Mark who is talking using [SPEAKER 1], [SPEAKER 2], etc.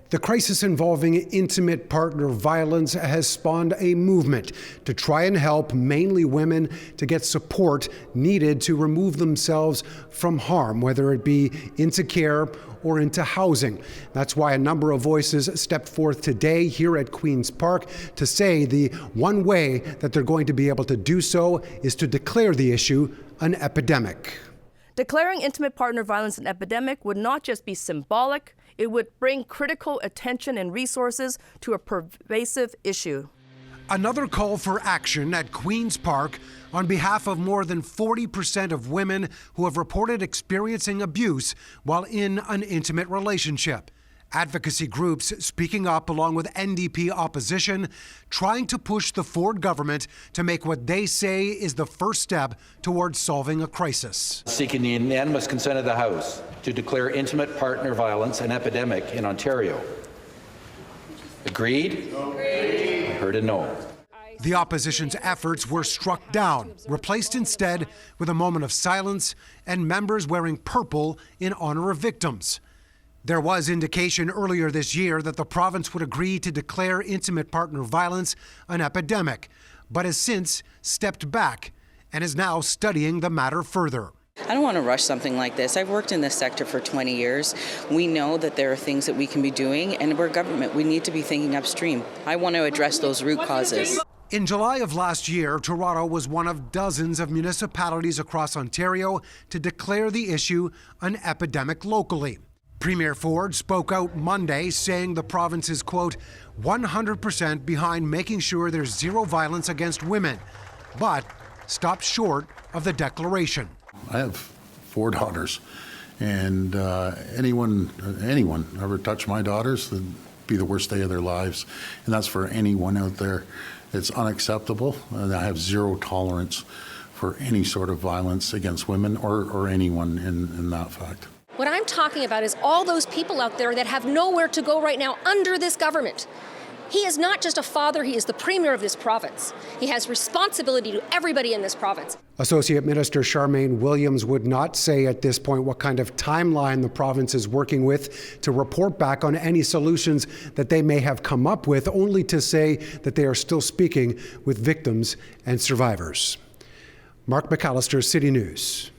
[SPEAKER 1] The crisis involving intimate partner violence has spawned a movement to try and help mainly women to get support needed to remove themselves from harm, whether it be into care or into housing. That's why a number of voices stepped forth today here at Queen's Park to say the one way that they're going to be able to do so is to declare the issue an epidemic.
[SPEAKER 2] Declaring intimate partner violence an epidemic would not just be symbolic, it would bring critical attention and resources to a pervasive issue.
[SPEAKER 1] Another call for action at Queen's Park on behalf of more than 40% of women who have reported experiencing abuse while in an intimate relationship. Advocacy groups speaking up along with NDP opposition, trying to push the Ford government to make what they say is the first step towards solving a crisis.
[SPEAKER 3] Seeking the unanimous consent of the House to declare intimate partner violence an epidemic in Ontario. Agreed? Agreed. I heard a no.
[SPEAKER 1] The opposition's efforts were struck down, replaced instead with a moment of silence and members wearing purple in honor of victims. There was indication earlier this year that the province would agree to declare intimate partner violence an epidemic, but has since stepped back and is now studying the matter further.
[SPEAKER 4] I don't want to rush something like this. I've worked in this sector for 20 years. We know that there are things that we can be doing, and we're government. We need to be thinking upstream. I want to address those root causes.
[SPEAKER 1] In July of last year, Toronto was one of dozens of municipalities across Ontario to declare the issue an epidemic locally. Premier Ford spoke out Monday saying the province is, quote, 100% behind making sure there's zero violence against women, but stopped short of the declaration.
[SPEAKER 5] I have 4 daughters, and anyone ever touch my daughters, it'd be the worst day of their lives, and that's for anyone out there. It's unacceptable, and I have zero tolerance for any sort of violence against women or anyone in that fact.
[SPEAKER 6] What I'm talking about is all those people out there that have nowhere to go right now under this government. He is not just a father, he is the premier of this province. He has responsibility to everybody in this province.
[SPEAKER 1] Associate Minister Charmaine Williams would not say at this point what kind of timeline the province is working with to report back on any solutions that they may have come up with, only to say that they are still speaking with victims and survivors. Mark McAllister, City News.